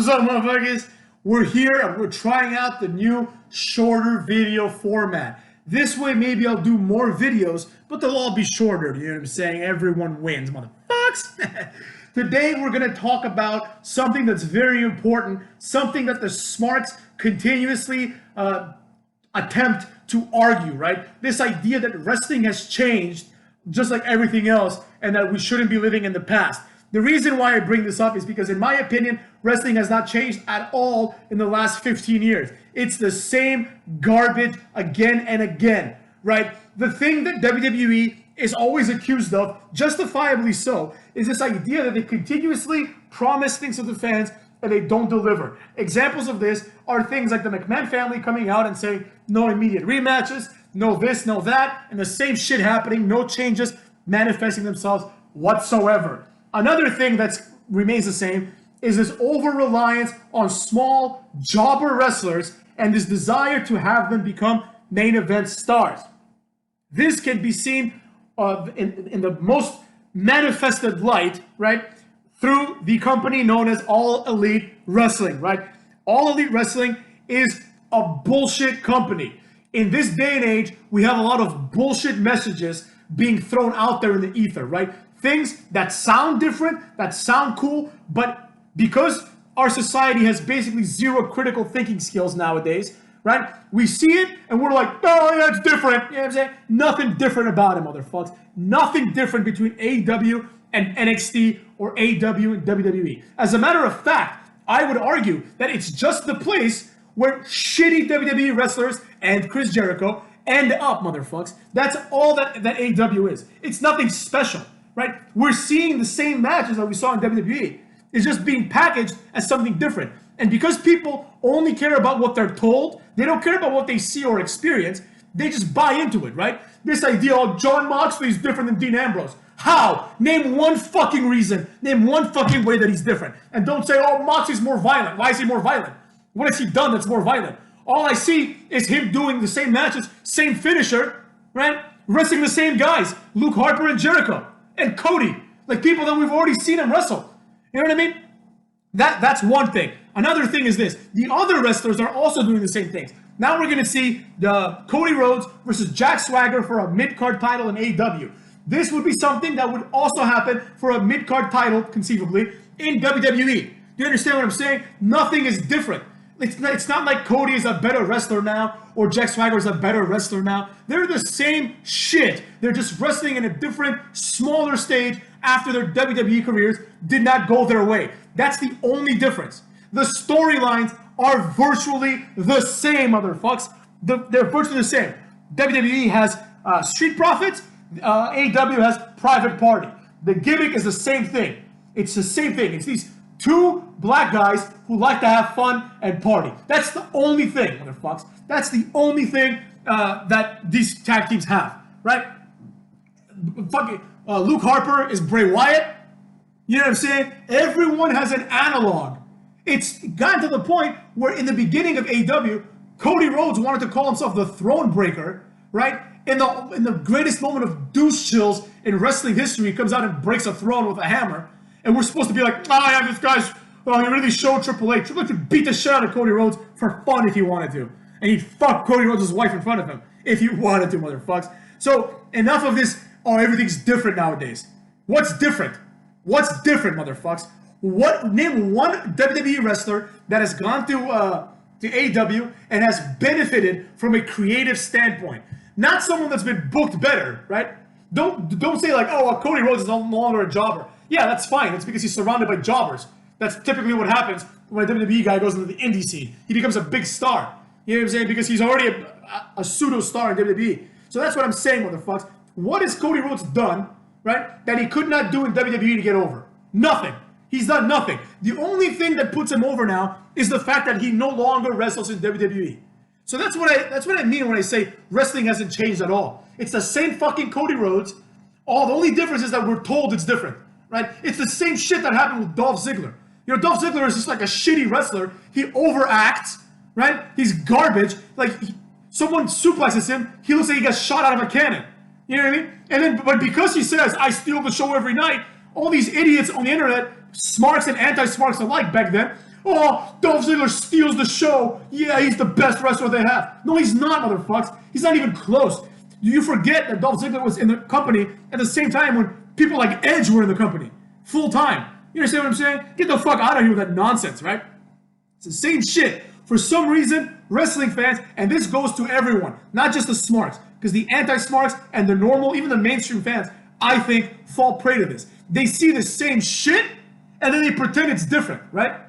What's up, motherfuckers? We're here and we're trying out the new shorter video format. This way, maybe I'll do more videos, but they'll all be shorter. You know what I'm saying? Everyone wins, motherfuckers. Today, we're going to talk about something that's very important, something that the smarts continuously attempt to argue, right? This idea that wrestling has changed just like everything else and that we shouldn't be living in the past. The reason why I bring this up is because, in my opinion, wrestling has not changed at all in the last 15 years. It's the same garbage again and again, right? The thing that WWE is always accused of, justifiably so, is this idea that they continuously promise things to the fans and they don't deliver. Examples of this are things like the McMahon family coming out and saying no immediate rematches, no this, no that, and the same shit happening, no changes manifesting themselves whatsoever. Another thing that remains the same is this over-reliance on small jobber wrestlers and this desire to have them become main event stars. This can be seen in the most manifested light, right, through the company known as All Elite Wrestling, right? All Elite Wrestling is a bullshit company. In this day and age, we have a lot of bullshit messages being thrown out there in the ether, right? Things that sound different, that sound cool, but because our society has basically zero critical thinking skills nowadays, right? We see it and we're like, oh, yeah, it's different. You know what I'm saying? Nothing different about it, motherfuckers. Nothing different between AEW and NXT or AEW and WWE. As a matter of fact, I would argue that it's just the place where shitty WWE wrestlers and Chris Jericho end up, motherfuckers. That's all that AEW is. It's nothing special. Right? We're seeing the same matches that we saw in WWE. It's just being packaged as something different. And because people only care about what they're told, they don't care about what they see or experience, they just buy into it, right? This idea, oh, John Moxley is different than Dean Ambrose. How? Name one fucking reason. Name one fucking way that he's different. And don't say, oh, Moxley's more violent. Why is he more violent? What has he done that's more violent? All I see is him doing the same matches, same finisher, right? Wrestling the same guys, Luke Harper and Jericho. And Cody, like people that we've already seen him wrestle. You know what I mean? That's one thing. Another thing is this. The other wrestlers are also doing the same things. Now we're going to see the Cody Rhodes versus Jack Swagger for a mid-card title in AEW. This would be something that would also happen for a mid-card title, conceivably, in WWE. Do you understand what I'm saying? Nothing is different. It's not like Cody is a better wrestler now or Jack Swagger is a better wrestler now. They're the same shit. They're just wrestling in a different, smaller stage after their WWE careers did not go their way. That's the only difference. The storylines are virtually the same, motherfucks. They're virtually the same. WWE has Street Profits. AEW has Private Party. The gimmick is the same thing. It's the same thing. It's these two black guys who like to have fun and party. That's the only thing, motherfuckers. That's the only thing that these tag teams have, right? Fucking Luke Harper is Bray Wyatt. You know what I'm saying? Everyone has an analog. It's gotten to the point where in the beginning of AEW, Cody Rhodes wanted to call himself the Throne Breaker, right? In the greatest moment of douche chills in wrestling history, he comes out and breaks a throne with a hammer. And we're supposed to be like, oh yeah, this guy's, well, he really showed Triple H. Triple H could beat the shit out of Cody Rhodes for fun if he wanted to. And he'd fuck Cody Rhodes' wife in front of him if he wanted to, motherfucks. So enough of this, oh, everything's different nowadays. What's different? What's different, motherfucks? Name one WWE wrestler that has gone to AEW and has benefited from a creative standpoint. Not someone that's been booked better, right? Don't say like, oh, well, Cody Rhodes is no longer a jobber. Yeah, that's fine. It's because he's surrounded by jobbers. That's typically what happens when a WWE guy goes into the indie scene. He becomes a big star. You know what I'm saying? Because he's already a pseudo-star in WWE. So that's what I'm saying, motherfuckers. What has Cody Rhodes done, right, that he could not do in WWE to get over? Nothing. He's done nothing. The only thing that puts him over now is the fact that he no longer wrestles in WWE. So that's what I mean when I say wrestling hasn't changed at all. It's the same fucking Cody Rhodes. The only difference is that we're told it's different. Right? It's the same shit that happened with Dolph Ziggler. You know, Dolph Ziggler is just like a shitty wrestler. He overacts, right? He's garbage. Like, someone suplexes him, he looks like he got shot out of a cannon. You know what I mean? And then, but because he says, I steal the show every night, all these idiots on the internet, smarts and anti-smarts alike back then, Oh, Dolph Ziggler steals the show. Yeah, he's the best wrestler they have. No, he's not, motherfuckers. He's not even close. You forget that Dolph Ziggler was in the company at the same time when people like Edge were in the company. Full time. You understand what I'm saying? Get the fuck out of here with that nonsense, right? It's the same shit. For some reason, wrestling fans, and this goes to everyone, not just the smarks, because the anti-smarks and the normal, even the mainstream fans, I think, fall prey to this. They see the same shit, and then they pretend it's different, right?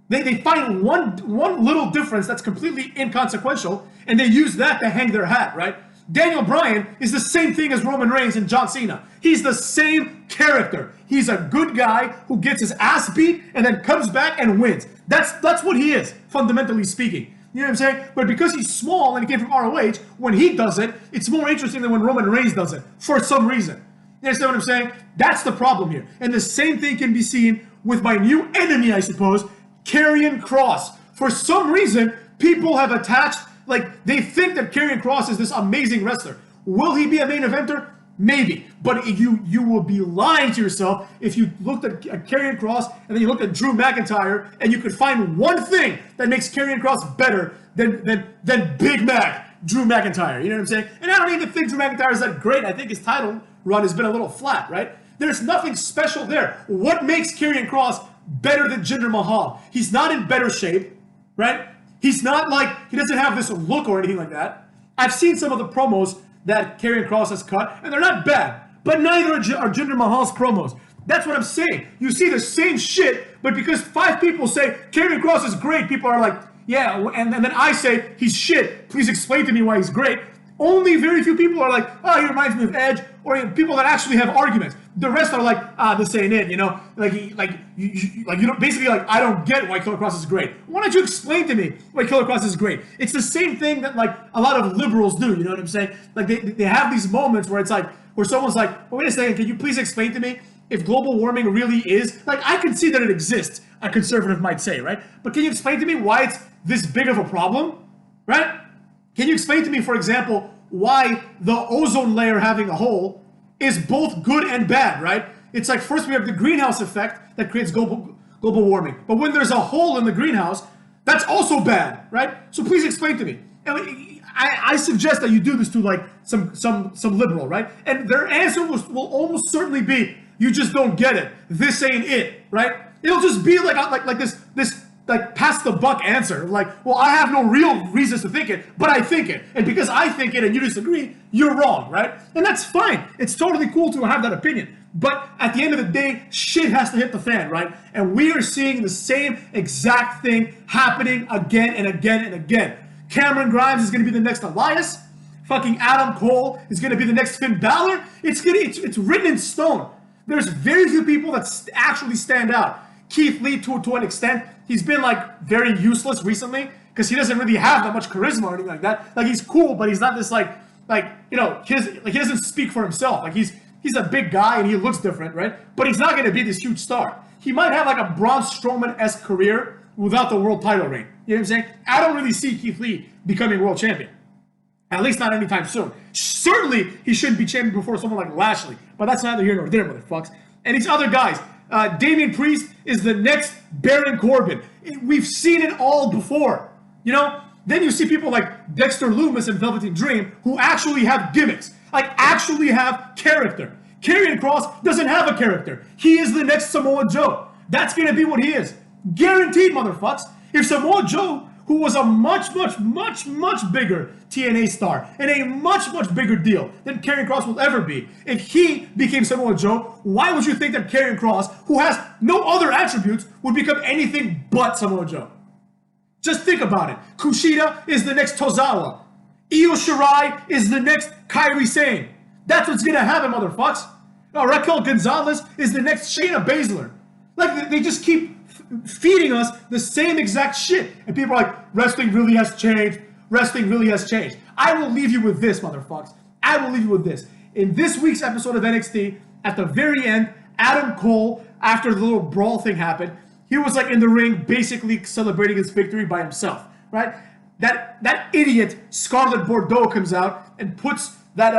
They find one little difference that's completely inconsequential, and they use that to hang their hat, right? Daniel Bryan is the same thing as Roman Reigns and John Cena. He's the same character. He's a good guy who gets his ass beat and then comes back and wins. That's what he is, fundamentally speaking. You know what I'm saying? But because he's small and he came from ROH, when he does it, it's more interesting than when Roman Reigns does it, for some reason. You understand what I'm saying? That's the problem here. And the same thing can be seen with my new enemy, I suppose, Karrion Kross. For some reason, people have attached, like, they think that Karrion Kross is this amazing wrestler. Will he be a main eventer? Maybe. But you will be lying to yourself if you looked at Karrion Kross and then you looked at Drew McIntyre and you could find one thing that makes Karrion Kross better than Big Mac, Drew McIntyre. You know what I'm saying? And I don't even think Drew McIntyre is that great. I think his title run has been a little flat, right? There's nothing special there. What makes Karrion Kross better than Jinder Mahal? He's not in better shape, right? He's not like, he doesn't have this look or anything like that. I've seen some of the promos that Karrion Kross has cut, and they're not bad. But neither are Jinder Mahal's promos. That's what I'm saying. You see the same shit, but because 5 people say Karrion Kross is great, people are like, yeah, and then I say he's shit. Please explain to me why he's great. Only very few people are like, oh, he reminds me of Edge, or people that actually have arguments. The rest are like, this ain't it, you know? Basically, like, I don't get why Killer Kross is great. Why don't you explain to me why Killer Kross is great? It's the same thing that, like, a lot of liberals do, you know what I'm saying? Like, they have these moments where it's like, where someone's like, well, wait a second, can you please explain to me if global warming really is, like, I can see that it exists, a conservative might say, right? But can you explain to me why it's this big of a problem, right? Can you explain to me, for example, why the ozone layer having a hole is both good and bad, right? It's like, first we have the greenhouse effect that creates global warming. But when there's a hole in the greenhouse, that's also bad, right? So please explain to me. And I suggest that you do this to like some liberal, right? And their answer will almost certainly be, you just don't get it. This ain't it, right? It'll just be like this like pass the buck answer. Like, well, I have no real reasons to think it, but I think it. And because I think it and you disagree, you're wrong, right? And that's fine. It's totally cool to have that opinion. But at the end of the day, shit has to hit the fan, right? And we are seeing the same exact thing happening again and again and again. Cameron Grimes is going to be the next Elias. Fucking Adam Cole is going to be the next Finn Balor. It's written in stone. There's very few people that actually stand out. Keith Lee, to an extent, he's been like very useless recently because he doesn't really have that much charisma or anything like that. Like, he's cool, but he's not this like you know, he doesn't speak for himself. Like, he's a big guy and he looks different, right? But he's not going to be this huge star. He might have like a Braun Strowman-esque career without the world title reign. You know what I'm saying? I don't really see Keith Lee becoming world champion. At least not anytime soon. Certainly, he shouldn't be champion before someone like Lashley. But that's neither here nor there, motherfucks. And these other guys, Damian Priest is the next Baron Corbin. We've seen it all before, you know? Then you see people like Dexter Lumis and Velveteen Dream who actually have gimmicks, like actually have character. Karrion Kross doesn't have a character. He is the next Samoa Joe. That's going to be what he is. Guaranteed, motherfucks. If Samoa Joe, who was a much bigger TNA star and a much bigger deal than Karrion Kross will ever be, if he became Samoa Joe, why would you think that Karrion Kross, who has no other attributes, would become anything but Samoa Joe? Just think about it. Kushida is the next Tozawa. Io Shirai is the next Kairi Sane. That's what's going to happen, motherfucks. Now, Raquel Gonzalez is the next Shayna Baszler. Like, they just keep feeding us the same exact shit. And people are like, wrestling really has changed. Wrestling really has changed. I will leave you with this, motherfuckers. I will leave you with this. In this week's episode of NXT, at the very end, Adam Cole, after the little brawl thing happened, he was like in the ring basically celebrating his victory by himself, right? That idiot Scarlett Bordeaux comes out and puts that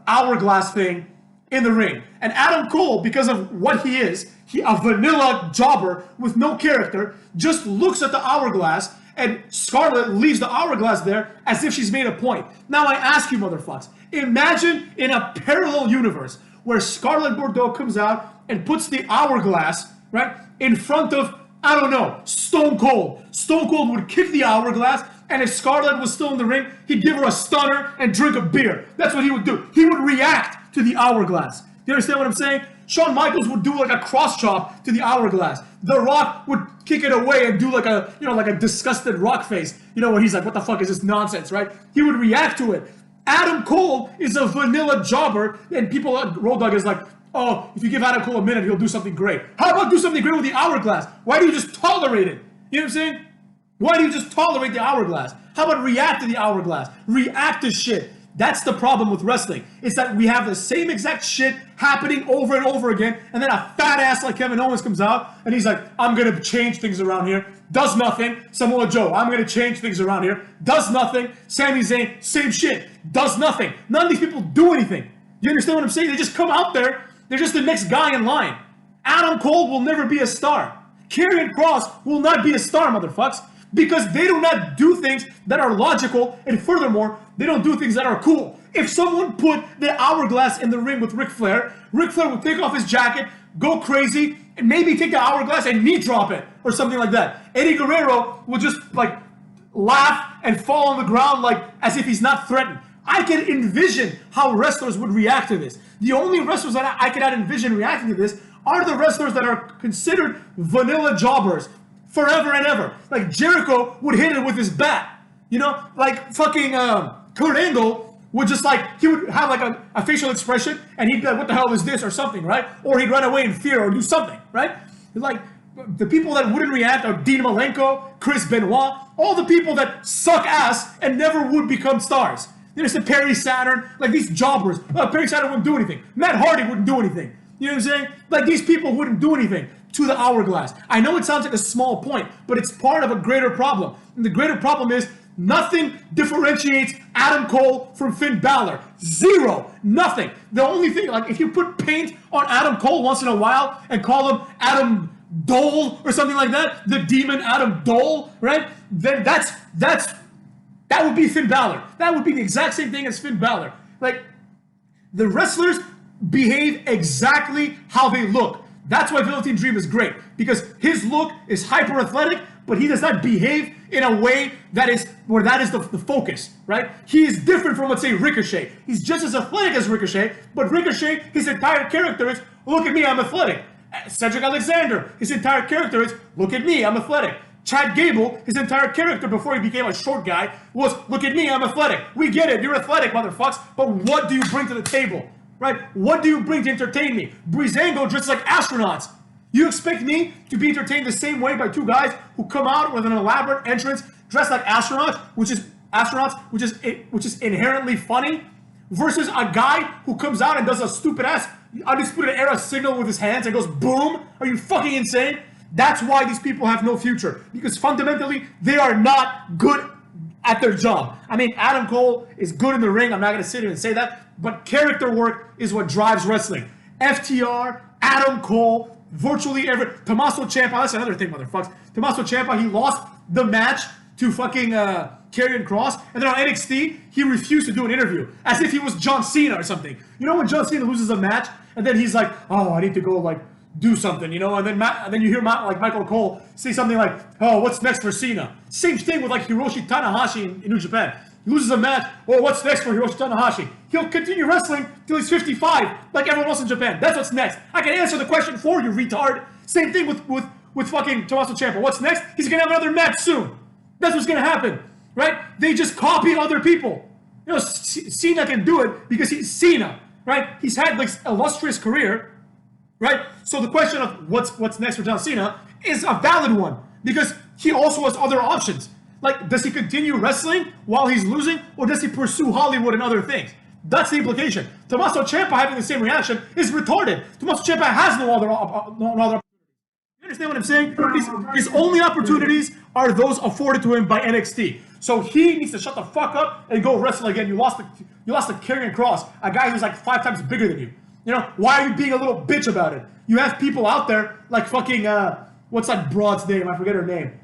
hourglass thing in the ring. And Adam Cole, because of what he is, a vanilla jobber with no character, just looks at the hourglass, and Scarlett leaves the hourglass there as if she's made a point. Now I ask you, motherfuckers, imagine in a parallel universe where Scarlett Bordeaux comes out and puts the hourglass, right, in front of, I don't know, Stone Cold. Stone Cold would kick the hourglass, and if Scarlett was still in the ring, he'd give her a stunner and drink a beer. That's what he would do. He would react to the hourglass. You understand what I'm saying? Shawn Michaels would do like a cross chop to the hourglass. The Rock would kick it away and do like a, you know, like a disgusted Rock face. You know, where he's like, what the fuck is this nonsense, right? He would react to it. Adam Cole is a vanilla jobber, and people, Road Dogg is like, oh, if you give Adam Cole a minute, he'll do something great. How about do something great with the hourglass? Why do you just tolerate it? You know what I'm saying? Why do you just tolerate the hourglass? How about react to the hourglass? React to shit. That's the problem with wrestling. It's that we have the same exact shit happening over and over again, and then a fat ass like Kevin Owens comes out, and he's like, I'm going to change things around here. Does nothing. Samoa Joe, I'm going to change things around here. Does nothing. Sami Zayn, same shit. Does nothing. None of these people do anything. You understand what I'm saying? They just come out there. They're just the next guy in line. Adam Cole will never be a star. Karrion Kross will not be a star, motherfuckers, because they do not do things that are logical, and furthermore, they don't do things that are cool. If someone put the hourglass in the ring with Ric Flair would take off his jacket, go crazy, and maybe take the hourglass and knee drop it, or something like that. Eddie Guerrero will just, like, laugh and fall on the ground, like, as if he's not threatened. I can envision how wrestlers would react to this. The only wrestlers that I cannot envision reacting to this are the wrestlers that are considered vanilla jobbers forever and ever. Like Jericho would hit it with his bat. You know, like fucking Kurt Angle would just like, he would have like a facial expression and he'd be like, what the hell is this, or something, right? Or he'd run away in fear or do something, right? Like, the people that wouldn't react are Dean Malenko, Chris Benoit, all the people that suck ass and never would become stars. There's the Perry Saturn, like these jobbers. Perry Saturn wouldn't do anything. Matt Hardy wouldn't do anything. You know what I'm saying? Like, these people wouldn't do anything to the hourglass. I know it sounds like a small point, but it's part of a greater problem. And the greater problem is nothing differentiates Adam Cole from Finn Balor. Zero. Nothing. The only thing, like, if you put paint on Adam Cole once in a while and call him Adam Dole or something like that, the demon Adam Dole, right? Then that would be Finn Balor. That would be the exact same thing as Finn Balor. Like, the wrestlers behave exactly how they look. That's why Velveteen Dream is great, because his look is hyper athletic, but he does not behave in a way that is the focus, right? He is different from, let's say, Ricochet. He's just as athletic as Ricochet, but Ricochet, his entire character is, look at me, I'm athletic. Cedric Alexander, his entire character is, look at me, I'm athletic. Chad Gable, his entire character before he became a short guy was, look at me, I'm athletic. We get it, you're athletic, motherfuckers, but what do you bring to the table, right? What do you bring to entertain me? Breezango dresses like astronauts. You expect me to be entertained the same way by two guys who come out with an elaborate entrance dressed like astronauts, which is inherently funny, versus a guy who comes out and does a stupid ass Undisputed Era signal with his hands and goes boom? Are you fucking insane? That's why these people have no future, because fundamentally they are not good at their job. I mean, Adam Cole is good in the ring. I'm not going to sit here and say that, but character work is what drives wrestling. FTR, Adam Cole, virtually every Tommaso Ciampa. That's another thing, motherfuckers. Tommaso Ciampa, he lost the match to fucking Karrion Kross, and then on NXT he refused to do an interview as if he was John Cena or something. You know when John Cena loses a match and then he's like, oh, I need to go like do something, you know, and then you hear Michael Cole say something like, oh, what's next for Cena? Same thing with like Hiroshi Tanahashi in New Japan. He loses a match, well, what's next for Hiroshi Tanahashi? He'll continue wrestling till he's 55, like everyone else in Japan. That's what's next. I can answer the question for you, retard. Same thing with fucking Tommaso Ciampa. What's next? He's gonna have another match soon. That's what's gonna happen, right? They just copy other people. You know, Cena can do it because he's Cena, right? He's had like illustrious career. Right? So the question of what's next for John Cena is a valid one, because he also has other options. Like, does he continue wrestling while he's losing, or does he pursue Hollywood and other things? That's the implication. Tommaso Ciampa having the same reaction is retarded. Tommaso Ciampa has no other opportunities. You understand what I'm saying? His only opportunities are those afforded to him by NXT. So he needs to shut the fuck up and go wrestle again. You lost to Karrion Kross, a guy who's like 5 times bigger than you. You know, why are you being a little bitch about it? You have people out there like fucking, what's that broad's name? I forget her name.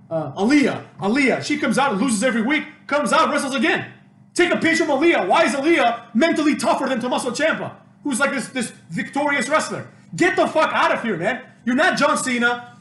Aaliyah. She comes out and loses every week, comes out, wrestles again. Take a page from Aaliyah. Why is Aaliyah mentally tougher than Tommaso Ciampa, who's like this victorious wrestler? Get the fuck out of here, man. You're not John Cena.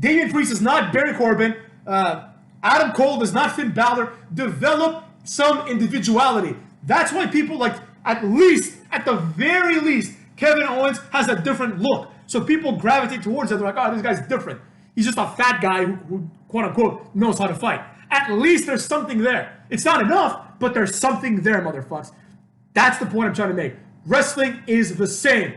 Damian Priest is not Baron Corbin. Adam Cole is not Finn Balor. Develop some individuality. That's why people like, at the very least, Kevin Owens has a different look. So people gravitate towards it. They're like, oh, this guy's different. He's just a fat guy who quote unquote, knows how to fight. At least there's something there. It's not enough, but there's something there, motherfuckers. That's the point I'm trying to make. Wrestling is the same.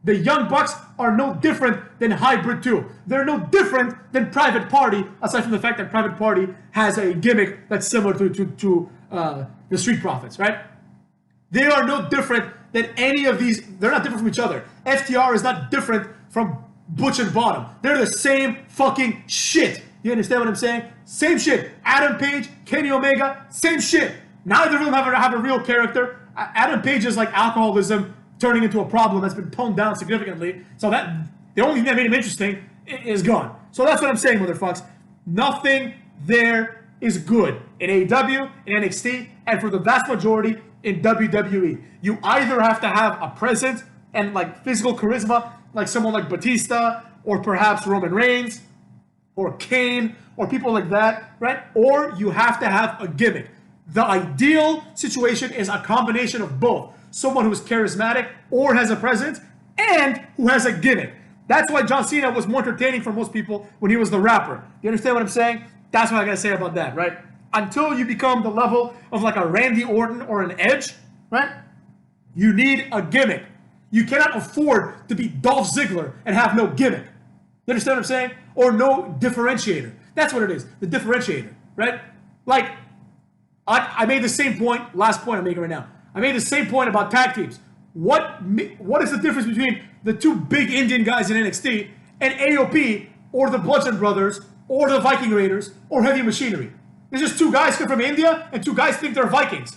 The Young Bucks are no different than Hybrid 2. They're no different than Private Party, aside from the fact that Private Party has a gimmick that's similar to the Street Profits, right? They are no different than any of these. They're not different from each other. FTR is not different from Butch and Bottom. They're the same fucking shit. You understand what I'm saying? Same shit. Adam Page, Kenny Omega, same shit. Neither of them have a real character. Adam Page is like alcoholism turning into a problem that's been toned down significantly. So that the only thing that made him interesting is gone. So that's what I'm saying, motherfuckers. Nothing there is good in AEW, in NXT, and for the vast majority in WWE. You either have to have a presence and like physical charisma, like someone like Batista, or perhaps Roman Reigns, or Kane, or people like that, right? Or you have to have a gimmick. The ideal situation is a combination of both. Someone who is charismatic or has a presence and who has a gimmick. That's why John Cena was more entertaining for most people when he was the rapper. You understand what I'm saying? That's what I gotta say about that, right? Until you become the level of like a Randy Orton or an Edge, right? You need a gimmick. You cannot afford to be Dolph Ziggler and have no gimmick. You understand what I'm saying? Or no differentiator. That's what it is, the differentiator, right? Like, I made the same point, last point I'm making right now. I made the same point about tag teams. What is the difference between the two big Indian guys in NXT and AOP or the Bludgeon Brothers or the Viking Raiders or Heavy Machinery? There's just two guys come from India and two guys think they're Vikings.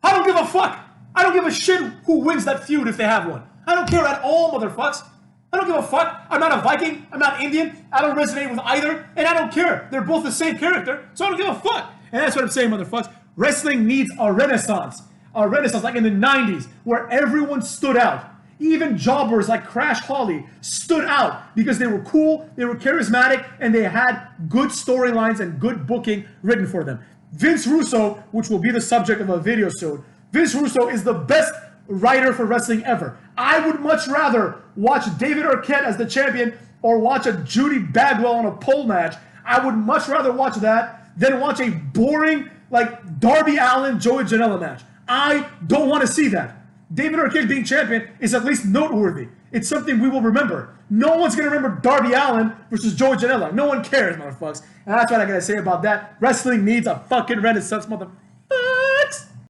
I don't give a fuck. I don't give a shit who wins that feud if they have one. I don't care at all, motherfucks. I don't give a fuck. I'm not a Viking. I'm not Indian. I don't resonate with either. And I don't care. They're both the same character. So I don't give a fuck. And that's what I'm saying, motherfucks. Wrestling needs a renaissance. A renaissance like in the 90s where everyone stood out. Even jobbers like Crash Holly stood out because they were cool, they were charismatic, and they had good storylines and good booking written for them. Vince Russo, which will be the subject of a video soon, Vince Russo is the best writer for wrestling ever. I would much rather watch David Arquette as the champion or watch a Judy Bagwell on a pole match. I would much rather watch that than watch a boring like Darby Allin, Joey Janela match. I don't want to see that. David Arquette being champion is at least noteworthy. It's something we will remember. No one's going to remember Darby Allin versus Joey Janela. No one cares, motherfuckers. And that's what I got to say about that. Wrestling needs a fucking renaissance, motherfucker.